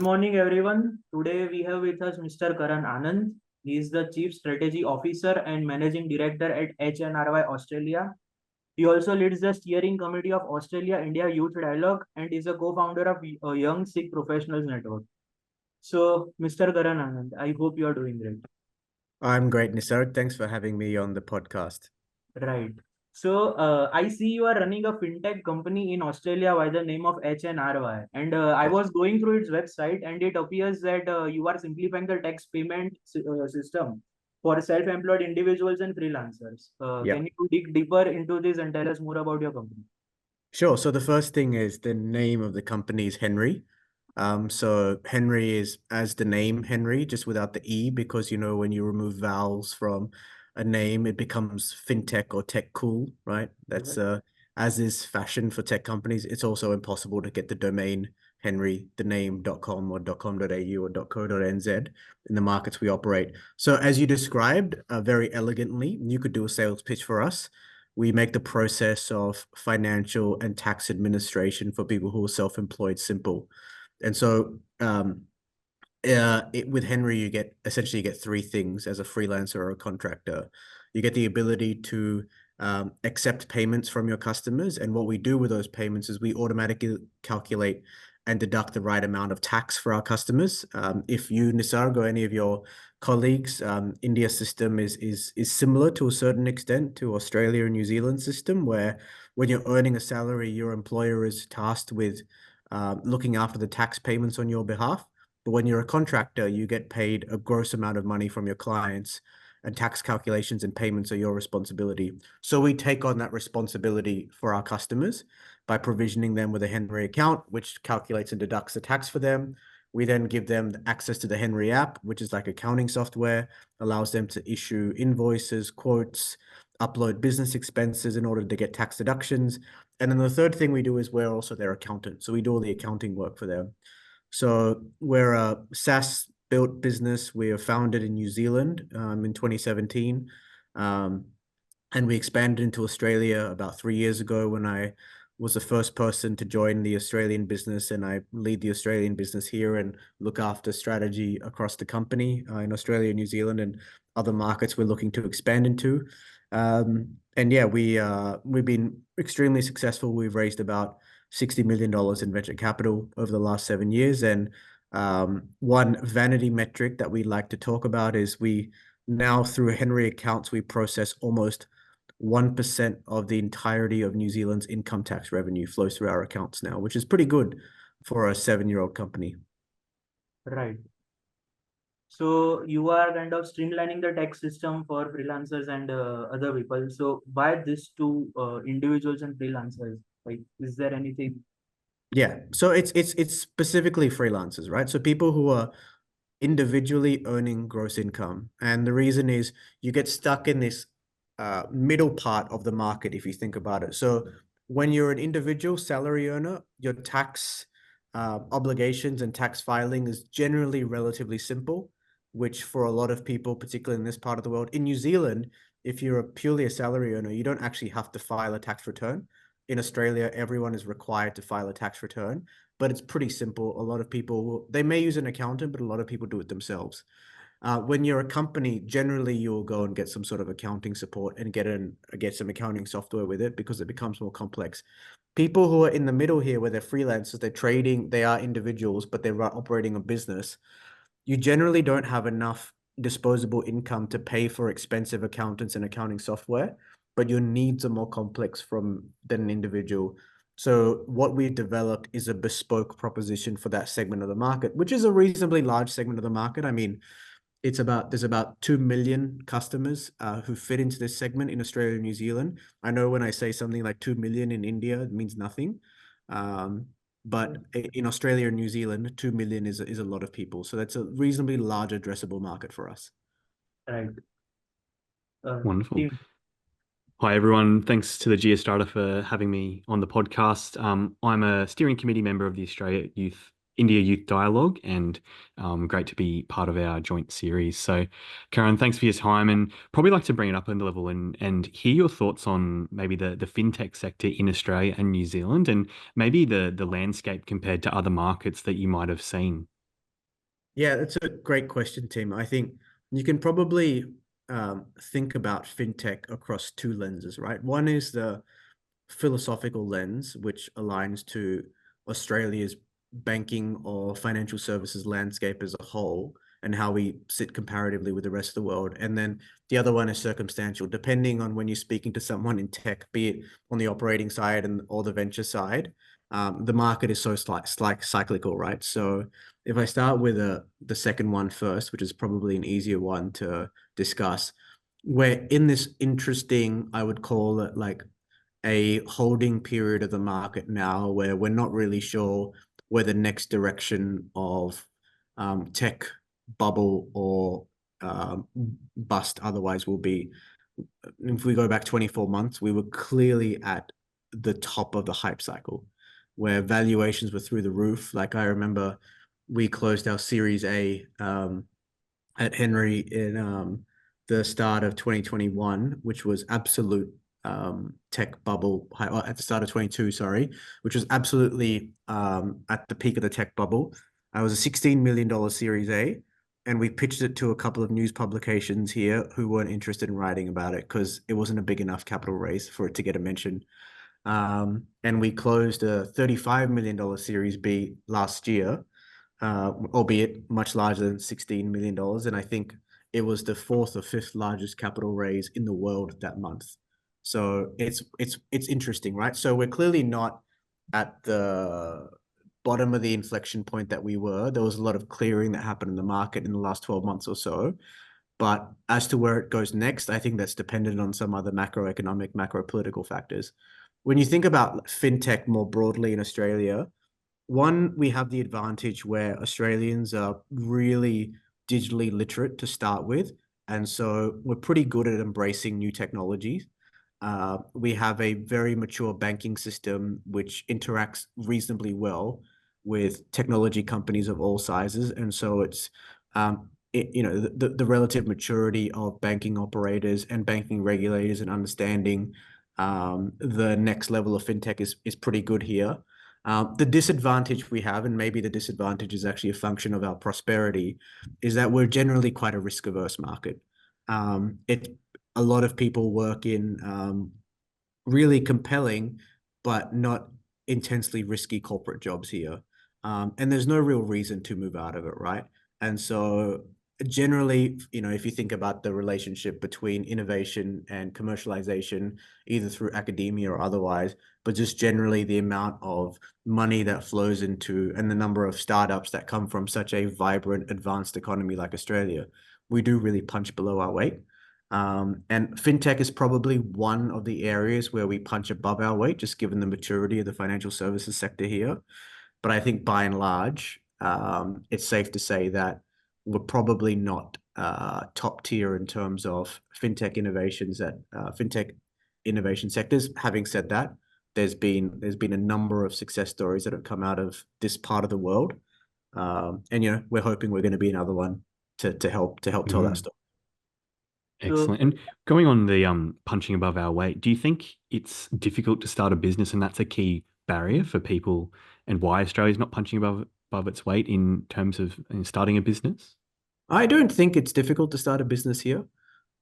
morning, everyone. Today we have with us Mr. Karan Anand. He is the Chief Strategy Officer and Managing Director at Hnry Australia. He also leads the steering committee of Australia India Youth Dialogue and is a co-founder of Young Sikh Professionals Network. So, Mr. Karan Anand, I hope you are doing great. I'm great, Nisar. Thanks for having me on the podcast. Right. So, I see you are running a fintech company in Australia by the name of HNRY. And I Yes. was going through its website, and it appears that you are simplifying the tax payment system for self-employed individuals and freelancers. Yeah. Can you dig deeper into this and tell us more about your company? Sure. So the first thing is the name of the company is Hnry. So Hnry is as the name Hnry, just without the E, because when you remove vowels from a name, it becomes fintech or tech cool, right? That's as is fashion for tech companies. It's also impossible to get the domain Hnry, the name.com or .com.au or .co.nz in the markets we operate. So as you described, very elegantly, you could do a sales pitch for us. We make the process of financial and tax administration for people who are self-employed simple. And so with Hnry, you essentially get three things as a freelancer or a contractor. You get the ability to accept payments from your customers. And what we do with those payments is we automatically calculate and deduct the right amount of tax for our customers. If you, Nisarg, or any of your colleagues, India's system is similar to a certain extent to Australia and New Zealand system, where when you're earning a salary, your employer is tasked with looking after the tax payments on your behalf. But when you're a contractor, you get paid a gross amount of money from your clients, and tax calculations and payments are your responsibility. So we take on that responsibility for our customers by provisioning them with a Hnry account, which calculates and deducts the tax for them. We then give them access to the Hnry app, which is like accounting software, allows them to issue invoices, quotes, upload business expenses in order to get tax deductions. And then the third thing we do is we're also their accountant. So we do all the accounting work for them. So we're a SaaS built business. We are founded in New Zealand in 2017. And we expanded into Australia about 3 years ago when I was the first person to join the Australian business, and I lead the Australian business here and look after strategy across the company in Australia, New Zealand, and other markets we're looking to expand into. And yeah, we've been extremely successful. We've raised about $60 million in venture capital over the last 7 years. And one vanity metric that we like to talk about is we now, through Hnry accounts, we process almost 1% of the entirety of New Zealand's income tax revenue flows through our accounts now, which is pretty good for a 7-year-old company. Right. So you are kind of streamlining the tax system for freelancers and other people. So why these two individuals and freelancers? Like, is there anything? Yeah, so it's specifically freelancers, right? So people who are individually earning gross income, and the reason is you get stuck in this middle part of the market if you think about it. So when you're an individual salary earner, your tax obligations and tax filing is generally relatively simple, which for a lot of people, particularly in this part of the world, in New Zealand, if you're purely a salary earner, you don't actually have to file a tax return. In Australia, everyone is required to file a tax return, but it's pretty simple. A lot of people, they may use an accountant, but a lot of people do it themselves. When you're a company, generally you'll go and get some sort of accounting support and get some accounting software with it because it becomes more complex. People who are in the middle here, where they're freelancers, they're trading, they are individuals, but they're operating a business. You generally don't have enough disposable income to pay for expensive accountants and accounting software, but your needs are more complex than an individual. So what we've developed is a bespoke proposition for that segment of the market, which is a reasonably large segment of the market. I mean, there's about 2 million customers who fit into this segment in Australia and New Zealand. I know when I say something like 2 million in India, it means nothing. But in Australia and New Zealand, 2 million is a lot of people. So that's a reasonably large addressable market for us. Right. Wonderful. Team. Hi, everyone. Thanks to the GEOSTRATA for having me on the podcast. I'm a steering committee member of the India Youth Dialogue, and great to be part of our joint series. So, Karan, thanks for your time, and probably like to bring it up a level and hear your thoughts on maybe the fintech sector in Australia and New Zealand, and maybe the landscape compared to other markets that you might have seen. Yeah, that's a great question, Tim. I think you can probably think about fintech across two lenses, right? One is the philosophical lens, which aligns to Australia's banking or financial services landscape as a whole and how we sit comparatively with the rest of the world. And then the other one is circumstantial, depending on when you're speaking to someone in tech, be it on the operating side and or the venture side. The market is so cyclical, right? So if I start with the second one first, which is probably an easier one to discuss, we're in this interesting, I would call it like a holding period of the market now where we're not really sure where the next direction of tech bubble or bust otherwise will be. If we go back 24 months, we were clearly at the top of the hype cycle where valuations were through the roof. Like I remember we closed our Series A at Hnry in the start of 2021, which was absolute tech bubble at the start of 22, sorry, which was absolutely at the peak of the tech bubble. I was a $16 million Series A, and we pitched it to a couple of news publications here who weren't interested in writing about it because it wasn't a big enough capital raise for it to get a mention. And we closed a $35 million Series B last year, albeit much larger than $16 million. And I think it was the fourth or fifth largest capital raise in the world that month. So it's interesting, right? So we're clearly not at the bottom of the inflection point that we were. There was a lot of clearing that happened in the market in the last 12 months or so. But as to where it goes next, I think that's dependent on some other macroeconomic, macro-political factors. When you think about fintech more broadly in Australia, one, we have the advantage where Australians are really digitally literate to start with. And so we're pretty good at embracing new technologies. We have a very mature banking system which interacts reasonably well with technology companies of all sizes. And so it's, the relative maturity of banking operators and banking regulators and understanding the next level of fintech is pretty good here. The disadvantage we have, and maybe the disadvantage is actually a function of our prosperity, is that we're generally quite a risk-averse market. A lot of people work in really compelling, but not intensely risky corporate jobs here. And there's no real reason to move out of it, right? And so generally, if you think about the relationship between innovation and commercialization, either through academia or otherwise, but just generally the amount of money that flows into and the number of startups that come from such a vibrant, advanced economy like Australia, we do really punch below our weight. And fintech is probably one of the areas where we punch above our weight, just given the maturity of the financial services sector here. But I think by and large, it's safe to say that we're probably not top tier in terms of fintech innovations at fintech innovation sectors. Having said that, there's been a number of success stories that have come out of this part of the world, and we're hoping we're going to be another one to help tell that story. Excellent. And going on the punching above our weight, do you think it's difficult to start a business and that's a key barrier for people, and why Australia's not punching above its weight in terms of starting a business? I don't think it's difficult to start a business here.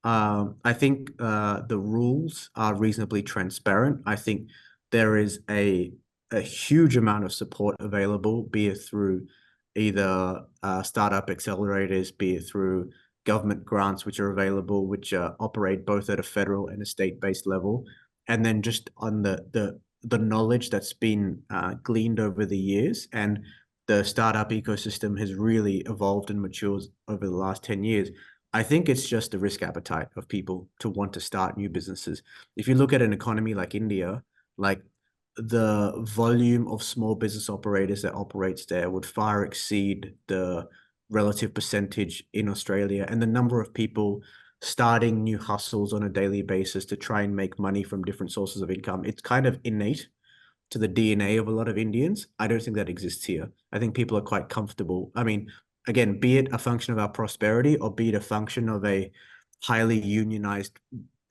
I think the rules are reasonably transparent. I think there is a huge amount of support available, be it through either startup accelerators, be it through government grants which are available, which operate both at a federal and a state-based level, and then just on the knowledge that's been gleaned over the years. And the startup ecosystem has really evolved and matured over the last 10 years. I think it's just the risk appetite of people to want to start new businesses. If you look at an economy like India, like the volume of small business operators that operates there would far exceed the relative percentage in Australia, and the number of people starting new hustles on a daily basis to try and make money from different sources of income, it's kind of innate to the DNA of a lot of Indians. I don't think that exists here. I think people are quite comfortable. I mean, again, be it a function of our prosperity or be it a function of a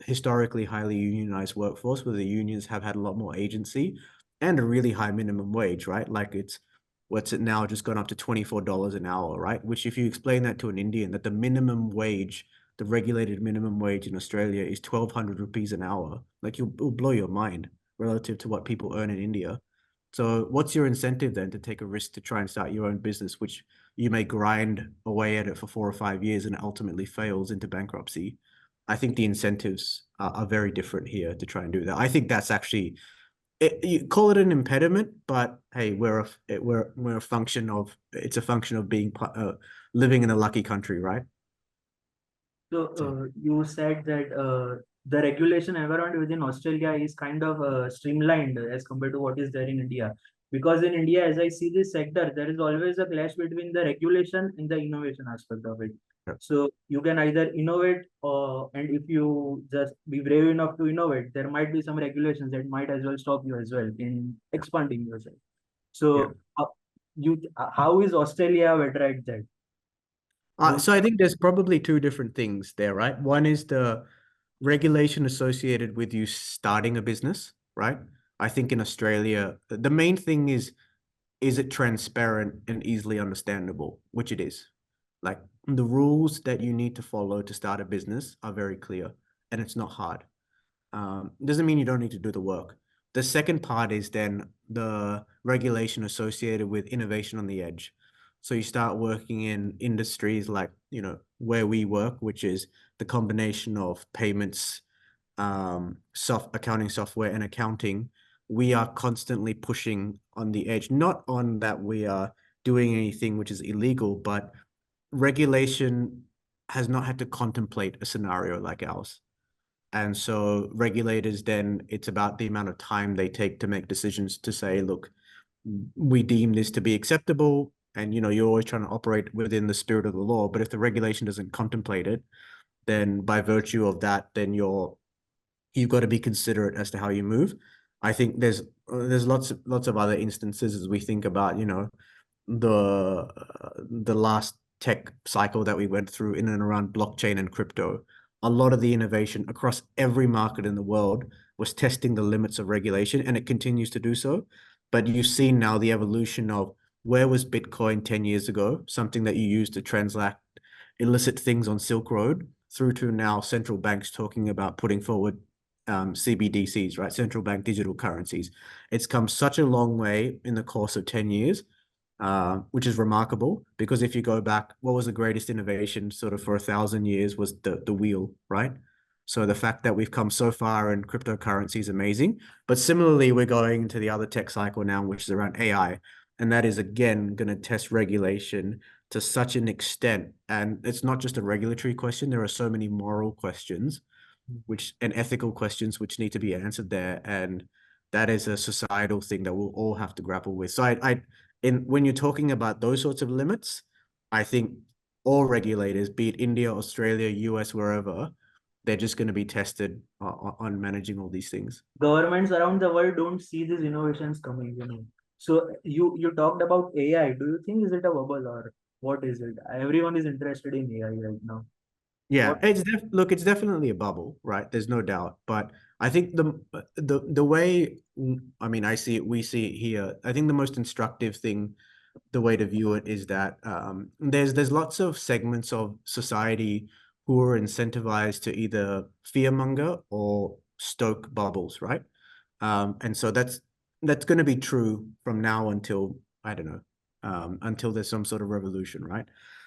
historically highly unionized workforce where the unions have had a lot more agency and a really high minimum wage, right? Like it's what's it now just gone up to $24 an hour, right? Which if you explain that to an Indian, that the minimum wage, the regulated minimum wage in Australia is 1,200 rupees an hour, like it'll blow your mind relative to what people earn in India. So what's your incentive then to take a risk to try and start your own business, which you may grind away at it for 4 or 5 years and ultimately fails into bankruptcy? I think the incentives are very different here to try and do that. I think that's actually you call it an impediment, but hey, we're a function of it's a function of being living in a lucky country, right? So you said that the regulation environment within Australia is kind of streamlined as compared to what is there in India. Because in India, as I see this sector, there is always a clash between the regulation and the innovation aspect of it. Yep. So you can either innovate, and if you just be brave enough to innovate, there might be some regulations that might as well stop you as well in expanding yourself. So how is Australia better at that? So I think there's probably two different things there, right? One is the regulation associated with you starting a business, right? I think in Australia, the main thing is it transparent and easily understandable, which it is. Like the rules that you need to follow to start a business are very clear and it's not hard. Doesn't mean you don't need to do the work. The second part is then the regulation associated with innovation on the edge. So you start working in industries like, where we work, which is the combination of payments, accounting software and accounting. We are constantly pushing on the edge, not on that we are doing anything which is illegal, but regulation has not had to contemplate a scenario like ours. And so regulators then, it's about the amount of time they take to make decisions to say, look, we deem this to be acceptable. And, you're always trying to operate within the spirit of the law. But if the regulation doesn't contemplate it, then by virtue of that, then you've got to be considerate as to how you move. I think there's lots of other instances as we think about, the last tech cycle that we went through in and around blockchain and crypto. A lot of the innovation across every market in the world was testing the limits of regulation, and it continues to do so. But you've seen now the evolution of where was Bitcoin 10 years ago, something that you used to transact illicit things on Silk Road, through to now central banks talking about putting forward CBDCs, right? Central bank digital currencies. It's come such a long way in the course of 10 years, which is remarkable, because if you go back, what was the greatest innovation sort of for 1,000 years was the wheel, right? So the fact that we've come so far in cryptocurrency is amazing. But similarly, we're going into the other tech cycle now, which is around AI. And that is, again, going to test regulation to such an extent. And it's not just a regulatory question. There are so many moral questions and ethical questions which need to be answered there. And that is a societal thing that we'll all have to grapple with. So when you're talking about those sorts of limits, I think all regulators, be it India, Australia, US, wherever, they're just going to be tested on managing all these things. Governments around the world don't see these innovations coming. So you talked about AI. Do you think is it a bubble or what is it? Everyone is interested in AI right now. Yeah, it's definitely a bubble, right? There's no doubt. But I think the way, I mean, we see it here. I think the most instructive thing, the way to view it is that there's lots of segments of society who are incentivized to either fearmonger or stoke bubbles, right? And so that's going to be true from now until, I don't know, until there's some sort of revolution, right?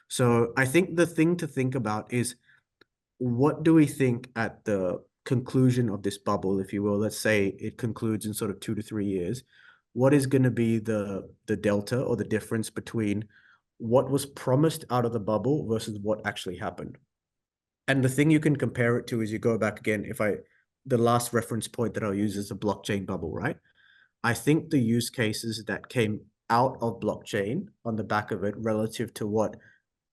So I think the thing to think about is, what do we think at the conclusion of this bubble, if you will? Let's say it concludes in sort of 2 to 3 years. What is going to be the delta or the difference between what was promised out of the bubble versus what actually happened? And the thing you can compare it to is, you go back again, the last reference point that I'll use is a blockchain bubble, right? I think the use cases that came out of blockchain on the back of it relative to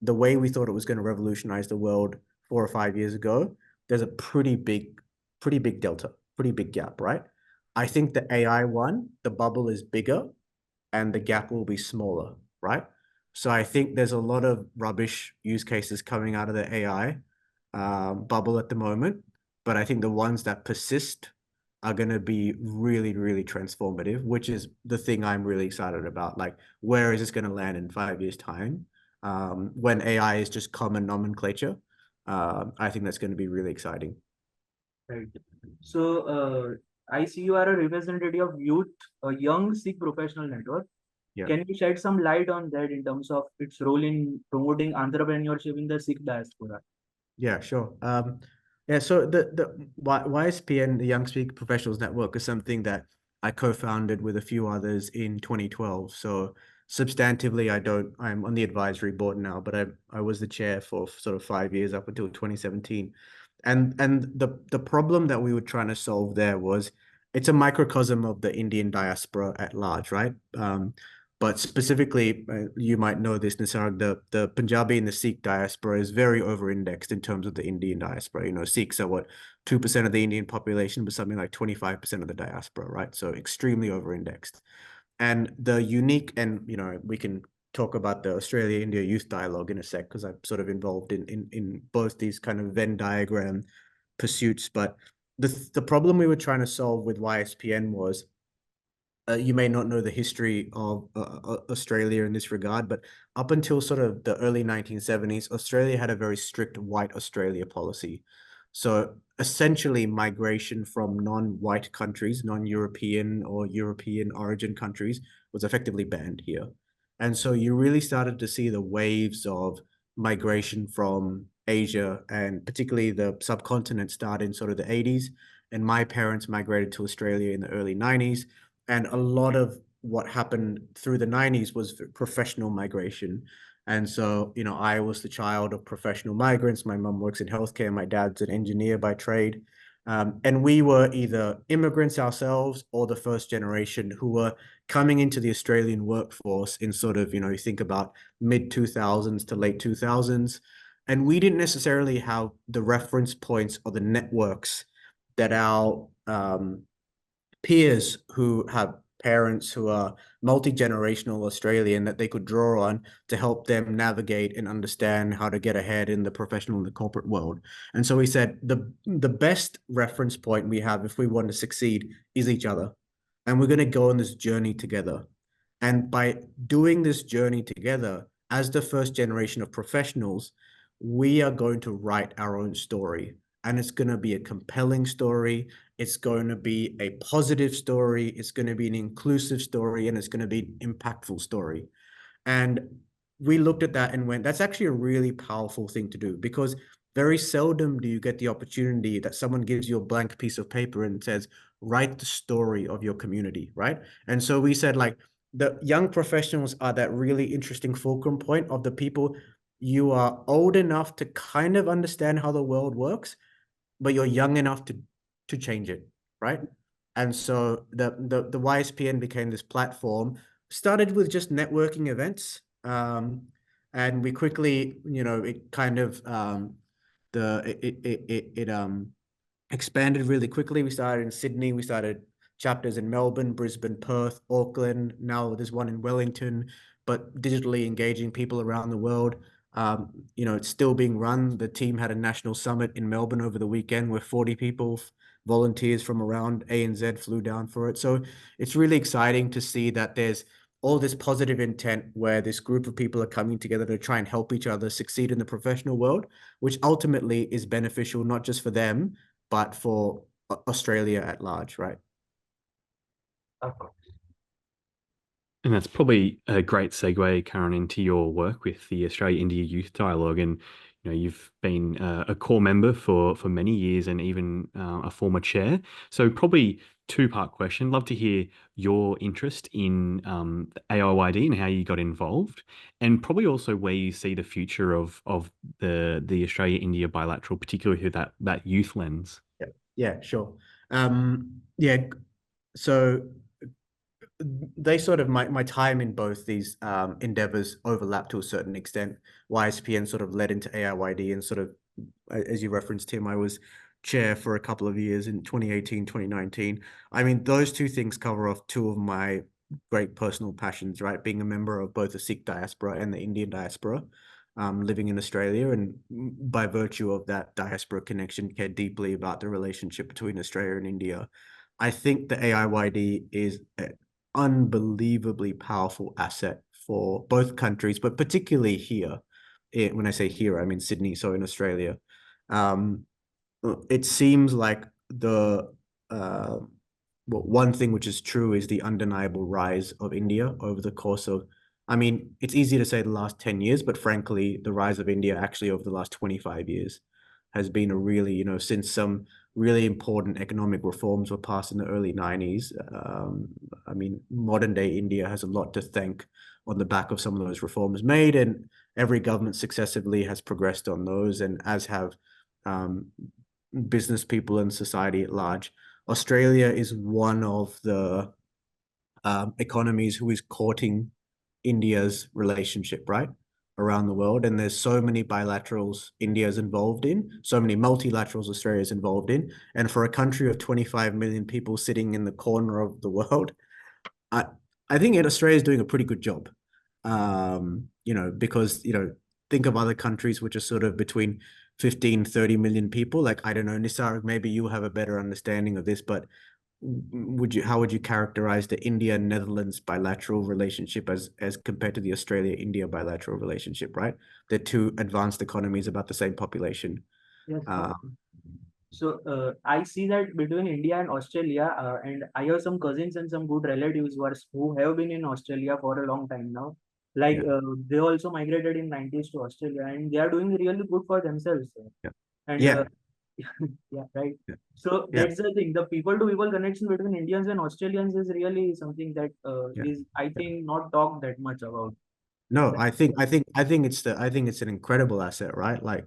the way we thought it was going to revolutionize the world 4 or 5 years ago, there's a pretty big delta, pretty big gap, right? I think the AI one, the bubble is bigger and the gap will be smaller, right? So I think there's a lot of rubbish use cases coming out of the AI bubble at the moment, but I think the ones that persist are going to be really, really transformative, which is the thing I'm really excited about. Like, where is this going to land in 5 years' time? When AI is just common nomenclature, I think that's going to be really exciting. Right. So, I see you are a representative of youth, a young Sikh professional network. Yeah. Can you shed some light on that in terms of its role in promoting entrepreneurship in the Sikh diaspora? Yeah, sure. Yeah, so the YSPN, the Young Speak Professionals Network, is something that I co-founded with a few others in 2012. So substantively, I'm on the advisory board now, but I was the chair for sort of 5 years up until 2017. And the problem that we were trying to solve there was it's a microcosm of the Indian diaspora at large, right? But specifically, you might know this, Nisarg, the Punjabi and the Sikh diaspora is very over-indexed in terms of the Indian diaspora. You know, Sikhs are what, 2% of the Indian population, but something like 25% of the diaspora, right? So extremely over-indexed. And the unique, and you know, we can talk about the Australia-India Youth Dialogue in a sec, because I'm sort of involved in both these kind of Venn diagram pursuits. But the problem we were trying to solve with YSPN was, you may not know the history of Australia in this regard, but up until sort of the early 1970s, Australia had a very strict white Australia policy. So essentially, migration from non-white countries, non-European or European origin countries, was effectively banned here. And so you really started to see the waves of migration from Asia, and particularly the subcontinent, start in sort of the 80s. And my parents migrated to Australia in the early 90s. And a lot of what happened through the 90s was professional migration. And so, you know, I was the child of professional migrants. My mom works in healthcare. My dad's an engineer by trade. And we were either immigrants ourselves or the first generation who were coming into the Australian workforce in sort of, you know, you think about mid 2000s to late 2000s. And we didn't necessarily have the reference points or the networks that our peers who have parents who are multi-generational Australian that they could draw on to help them navigate and understand how to get ahead in the professional and the corporate world. And so we said the best reference point we have if we want to succeed is each other. And we're going to go on this journey together. And by doing this journey together, as the first generation of professionals, we are going to write our own story. And it's going to be a compelling story. It's going to be a positive story. It's going to be an inclusive story, and it's going to be an impactful story. And we looked at that and went, that's actually a really powerful thing to do, because very seldom do you get the opportunity that someone gives you a blank piece of paper and says, write the story of your community, right? And so we said, like, the young professionals are that really interesting fulcrum point of the people. You are old enough to kind of understand how the world works, but you're young enough to change it, right? And so the YSPN became this platform, started with just networking events, and we quickly, you know, it kind of expanded really quickly. We started in Sydney, we started chapters in Melbourne, Brisbane, Perth, Auckland. Now there's one in Wellington, but digitally engaging people around the world. You know, it's still being run. The team had a national summit in Melbourne over the weekend where 40 people, volunteers from around ANZ, flew down for it. So it's really exciting to see that there's all this positive intent where this group of people are coming together to try and help each other succeed in the professional world, which ultimately is beneficial not just for them, but for Australia at large, right? Of course. And that's probably a great segue, Karen, into your work with the Australia-India Youth Dialogue. And you know, you've been a core member for many years, and even a former chair. So probably two-part question. Love to hear your interest in the AIYD and how you got involved, and probably also where you see the future of the Australia-India bilateral, particularly through that youth lens. Yeah, sure. Yeah, so they sort of, my time in both these endeavors overlap to a certain extent. YSPN sort of led into AIYD, and sort of, as you referenced, Tim, I was chair for a couple of years in 2018, 2019. I mean, those two things cover off two of my great personal passions, right? Being a member of both the Sikh diaspora and the Indian diaspora, living in Australia, and by virtue of that diaspora connection, care deeply about the relationship between Australia and India. I think the AIYD is an unbelievably powerful asset for both countries, but particularly here. When I say here, I mean Sydney, so in Australia. Um, it seems like the well, one thing which is true is the undeniable rise of India over the course of, I mean, it's easy to say the last 10 years, but frankly, the rise of India actually over the last 25 years has been a really, since some really important economic reforms were passed in the early 90s. I mean, modern day India has a lot to thank on the back of some of those reforms made, and every government successively has progressed on those, and as have um, business people and society at large. Australia is one of the economies who is courting India's relationship, right? Around the world. And there's so many bilaterals India's involved in, so many multilaterals Australia's involved in. And for a country of 25 million people sitting in the corner of the world, I, I think Australia is doing a pretty good job. Because, think of other countries which are sort of between 15, 30 million people. Like, I don't know, Nisar, maybe you have a better understanding of this, but how would you characterize the India-Netherlands bilateral relationship as compared to the Australia-India bilateral relationship, right? They're two advanced economies about the same population. Yes. Uh, So I see that between India and Australia, and I have some cousins and some good relatives who have been in Australia for a long time now. Like yeah, they also migrated in 90s to Australia, and they are doing really good for themselves. yeah, And yeah, yeah, right. yeah, So yeah, that's the thing. The people-to-people connection between Indians and Australians is really something that yeah. is, I think, not talked that much about. No, I think it's an incredible asset, right? Like,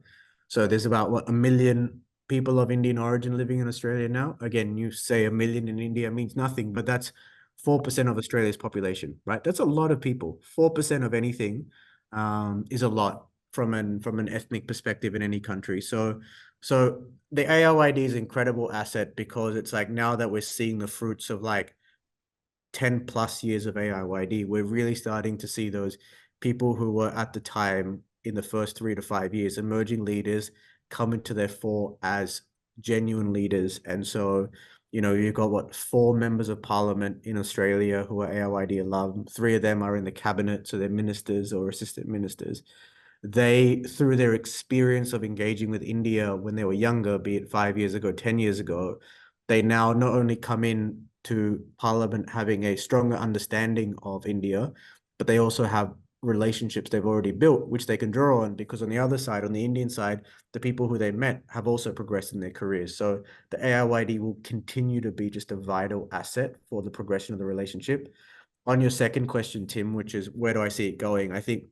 so there's about what, 1 million people of Indian origin living in Australia now. Again, you say 1 million in India means nothing, but that's 4% of Australia's population, right? That's a lot of people. 4% of anything is a lot from an ethnic perspective in any country. So the AIYD is an incredible asset because it's like now that we're seeing the fruits of like 10 plus years of AIYD, we're really starting to see those people who were at the time in the first 3 to 5 years, emerging leaders come into their fore as genuine leaders. And so, you've got what, 4 members of parliament in Australia who are AIYD alum. 3 of them are in the cabinet, so they're ministers or assistant ministers. They, through their experience of engaging with India when they were younger, be it 5 years ago, 10 years ago, they now not only come in to Parliament having a stronger understanding of India, but they also have relationships they've already built, which they can draw on, because on the other side, on the Indian side, the people who they met have also progressed in their careers. So the AIYD will continue to be just a vital asset for the progression of the relationship. On your second question, Tim, which is where do I see it going? I think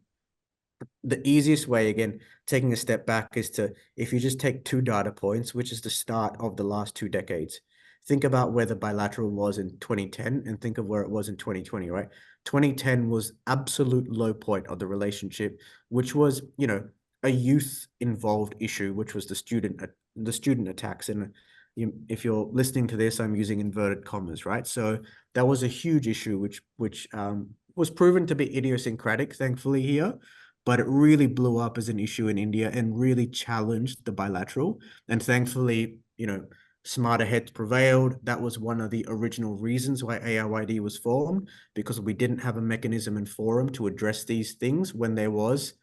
the easiest way, again, taking a step back, is to, if you just take 2 data points, which is the start of the last 2 decades, think about where the bilateral was in 2010 and think of where it was in 2020, right? 2010 was absolute low point of the relationship, which was, a youth involved issue, which was the student attacks. And if you're listening to this, I'm using inverted commas, right? So that was a huge issue, which was proven to be idiosyncratic, thankfully, here, but it really blew up as an issue in India and really challenged the bilateral. And thankfully, smarter heads prevailed. That was one of the original reasons why AIYD was formed, because we didn't have a mechanism and forum to address these things when there was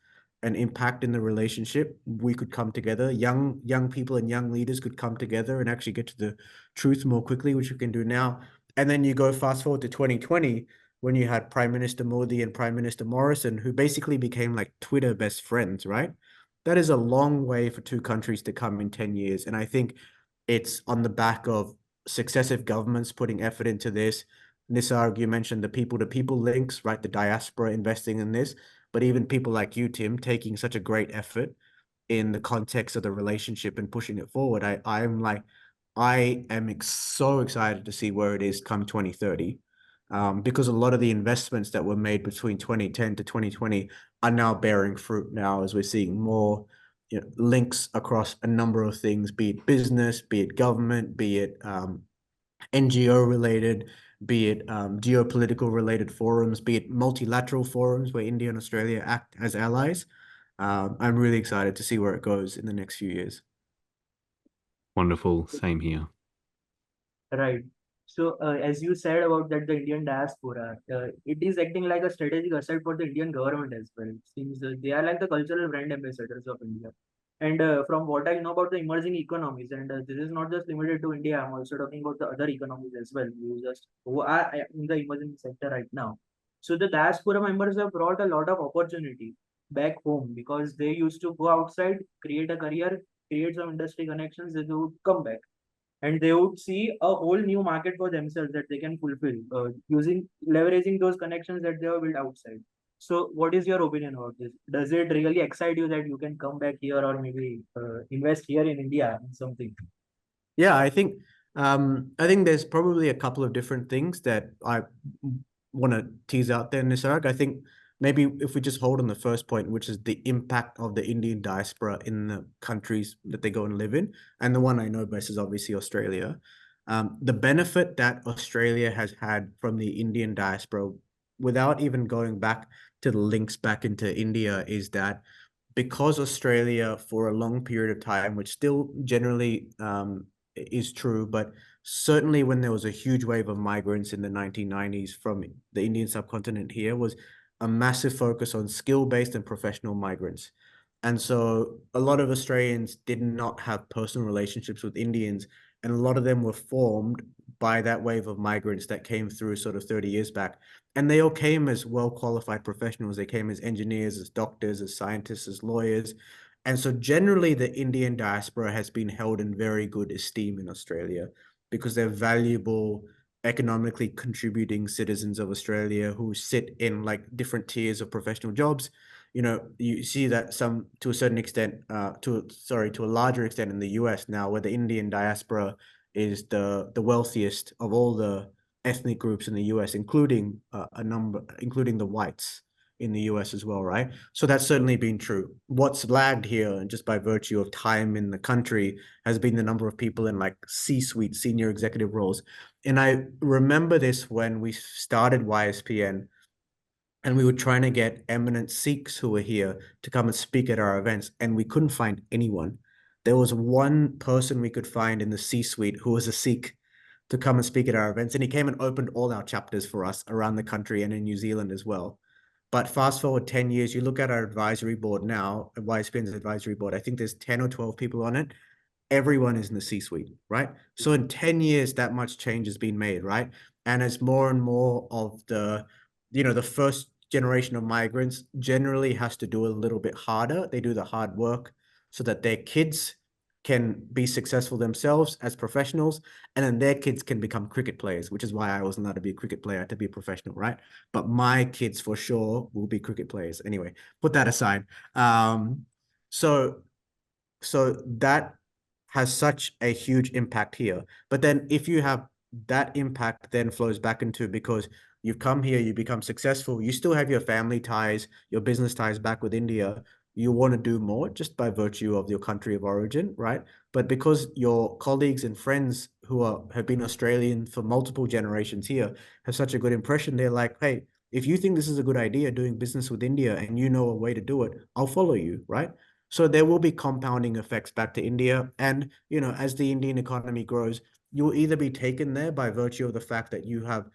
an impact in the relationship. We could come together, young people and young leaders could come together and actually get to the truth more quickly, which we can do now. And then you go fast forward to 2020, when you had Prime Minister Modi and Prime Minister Morrison, who basically became like Twitter best friends, right? That is a long way for 2 countries to come in 10 years. And I think it's on the back of successive governments putting effort into this. Nisarg, you mentioned the people-to-people links, right? The diaspora investing in this, but even people like you, Tim, taking such a great effort in the context of the relationship and pushing it forward. I am so excited to see where it is come 2030, because a lot of the investments that were made between 2010 to 2020 are now bearing fruit now, as we're seeing more links across a number of things, be it business, be it government, be it NGO related, be it geopolitical related forums, be it multilateral forums where India and Australia act as allies. I'm really excited to see where it goes in the next few years. Wonderful. Same here. Right. So, as you said about that, the Indian diaspora, it is acting like a strategic asset for the Indian government as well. Since they are like the cultural brand ambassadors of India. And from what I know about the emerging economies, and this is not just limited to India, I'm also talking about the other economies as well, who are in the emerging sector right now. So the diaspora members have brought a lot of opportunity back home because they used to go outside, create a career, create some industry connections, they would come back and they would see a whole new market for themselves that they can fulfill using leveraging those connections that they have built outside. So what is your opinion about this? Does it really excite you that you can come back here or maybe invest here in India in something? Yeah, I think there's probably a couple of different things that I want to tease out there, Nisarg. I think maybe if we just hold on the first point, which is the impact of the Indian diaspora in the countries that they go and live in, and the one I know best is obviously Australia. The benefit that Australia has had from the Indian diaspora, without even going back to the links back into India, is that because Australia, for a long period of time, which still generally is true, but certainly when there was a huge wave of migrants in the 1990s from the Indian subcontinent here, was a massive focus on skill-based and professional migrants. And so a lot of Australians did not have personal relationships with Indians, and a lot of them were formed by that wave of migrants that came through sort of 30 years back. And they all came as well-qualified professionals. They came as engineers, as doctors, as scientists, as lawyers. And so generally the Indian diaspora has been held in very good esteem in Australia because they're valuable, economically contributing citizens of Australia who sit in like different tiers of professional jobs. You know, you see that some to a certain extent, to a larger extent in the US now, where the Indian diaspora is the wealthiest of all the ethnic groups in the US, including including the whites in the US as well, right? So that's certainly been true. What's lagged here, and just by virtue of time in the country, has been the number of people in like C-suite, senior executive roles. And I remember this when we started YSPN, and we were trying to get eminent Sikhs who were here to come and speak at our events, and we couldn't find anyone. There was one person we could find in the C-suite who was a Sikh to come and speak at our events, and he came and opened all our chapters for us around the country and in New Zealand as well. But fast forward 10 years, you look at our advisory board now, YSPN's advisory board, I think there's 10 or 12 people on it. Everyone is in the C-suite, right? So in 10 years, that much change has been made, right? And as more and more of the, the first generation of migrants generally has to do a little bit harder. They do the hard work so that their kids can be successful themselves as professionals, and then their kids can become cricket players, which is why I wasn't allowed to be a cricket player, to be a professional, right? But my kids for sure will be cricket players. Anyway, put that aside. So that has such a huge impact here. But then if you have that impact then flows back into, because you've come here, you become successful, you still have your family ties, your business ties back with India, you want to do more just by virtue of your country of origin, right? But because your colleagues and friends who have been Australian for multiple generations here have such a good impression, they're like, hey, if you think this is a good idea, doing business with India, and you know a way to do it, I'll follow you, right? So there will be compounding effects back to India. And, as the Indian economy grows, you'll either be taken there by virtue of the fact that you have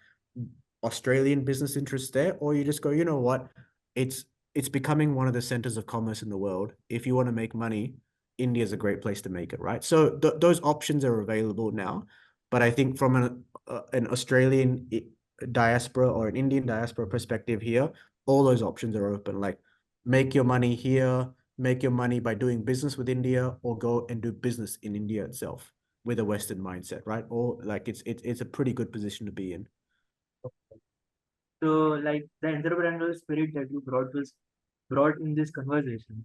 Australian business interests there, or you just go, you know what, it's becoming one of the centers of commerce in the world. If you want to make money, India is a great place to make it, right? So those options are available now. But I think from an Australian diaspora or an Indian diaspora perspective here, all those options are open. Like, make your money here, make your money by doing business with India, or go and do business in India itself with a Western mindset, right? Or like it's a pretty good position to be in. So, like the entrepreneurial spirit that you brought in this conversation.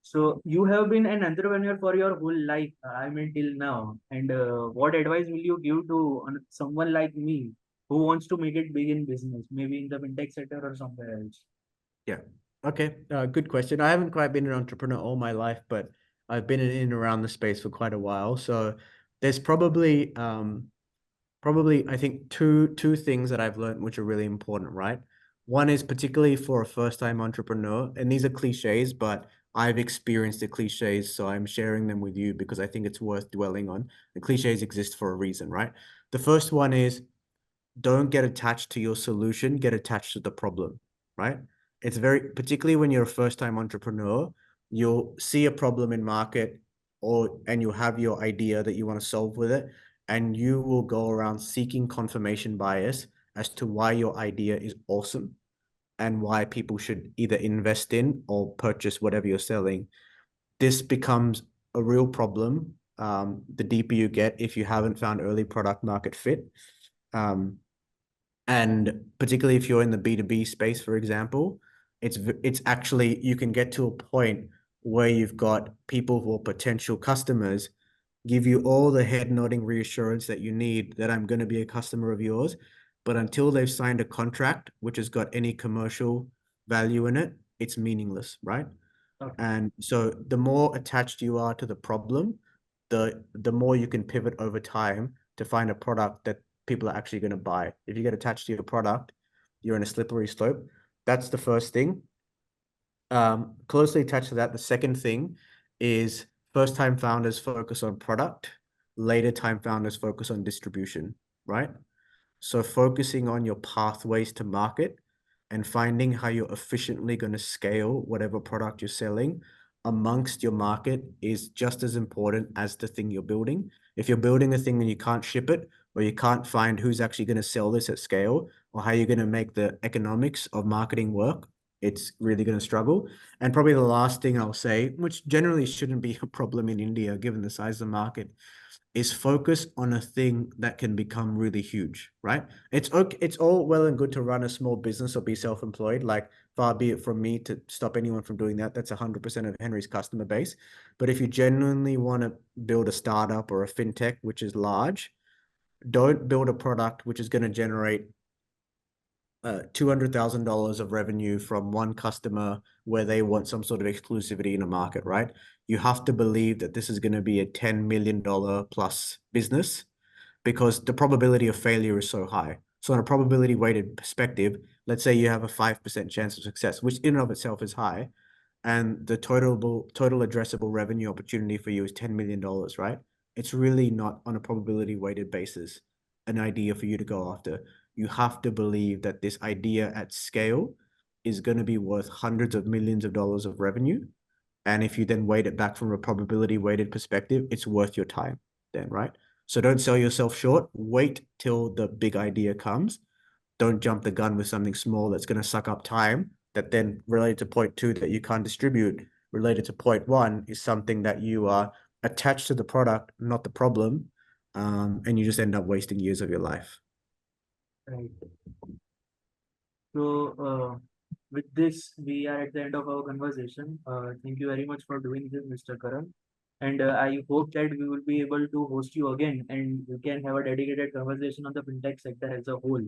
So, you have been an entrepreneur for your whole life, I mean, till now. And what advice will you give to someone like me who wants to make it big in business, maybe in the fintech sector or somewhere else? Yeah. Okay. Good question. I haven't quite been an entrepreneur all my life, but I've been in and around the space for quite a while. So there's probably I think two things that I've learned which are really important, right? One is particularly for a first-time entrepreneur, and these are cliches, but I've experienced the cliches, so I'm sharing them with you because I think it's worth dwelling on. The cliches exist for a reason, right? The first one is don't get attached to your solution, get attached to the problem, right? It's particularly when you're a first-time entrepreneur, you'll see a problem in market and you have your idea that you want to solve with it, and you will go around seeking confirmation bias as to why your idea is awesome and why people should either invest in or purchase whatever you're selling. This becomes a real problem the deeper you get if you haven't found early product market fit. And particularly if you're in the B2B space, for example, it's actually, you can get to a point where you've got people who are potential customers give you all the head nodding reassurance that you need that I'm going to be a customer of yours. But until they've signed a contract which has got any commercial value in it, it's meaningless, right? Okay. And so the more attached you are to the problem, the more you can pivot over time to find a product that people are actually going to buy. If you get attached to your product, you're in a slippery slope. That's the first thing. Closely attached to that, the second thing is first-time founders focus on product, later-time founders focus on distribution, right? So focusing on your pathways to market and finding how you're efficiently going to scale whatever product you're selling amongst your market is just as important as the thing you're building. If you're building a thing and you can't ship it, or you can't find who's actually going to sell this at scale, or how you're going to make the economics of marketing work, it's really going to struggle. And probably the last thing I'll say, which generally shouldn't be a problem in India, given the size of the market, is focus on a thing that can become really huge, right? It's okay, it's all well and good to run a small business or be self-employed. Like, far be it from me to stop anyone from doing that. That's 100% of Hnry's customer base. But if you genuinely want to build a startup or a fintech, which is large, don't build a product which is going to generate $200,000 of revenue from one customer where they want some sort of exclusivity in a market, right? You have to believe that this is going to be a $10 million plus business, because the probability of failure is so high. So on a probability weighted perspective, let's say you have a 5% chance of success, which in and of itself is high, and the total addressable revenue opportunity for you is $10 million, right? It's really not, on a probability weighted basis, an idea for you to go after. You have to believe that this idea at scale is going to be worth hundreds of millions of dollars of revenue. And if you then weight it back from a probability weighted perspective, it's worth your time then, right? So don't sell yourself short. Wait till the big idea comes. Don't jump the gun with something small that's going to suck up time, that then related to point two that you can't distribute, related to point one is something that you are attached to the product, not the problem. And you just end up wasting years of your life. Right. So, with this, we are at the end of our conversation. Thank you very much for doing this, Mr. Karan. And I hope that we will be able to host you again and we can have a dedicated conversation on the fintech sector as a whole.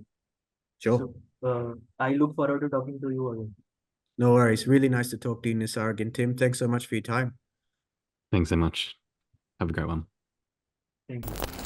Sure. So, I look forward to talking to you again. No worries. Really nice to talk to you, Nisarg. And Tim, thanks so much for your time. Thanks so much. Have a great one. Thank you.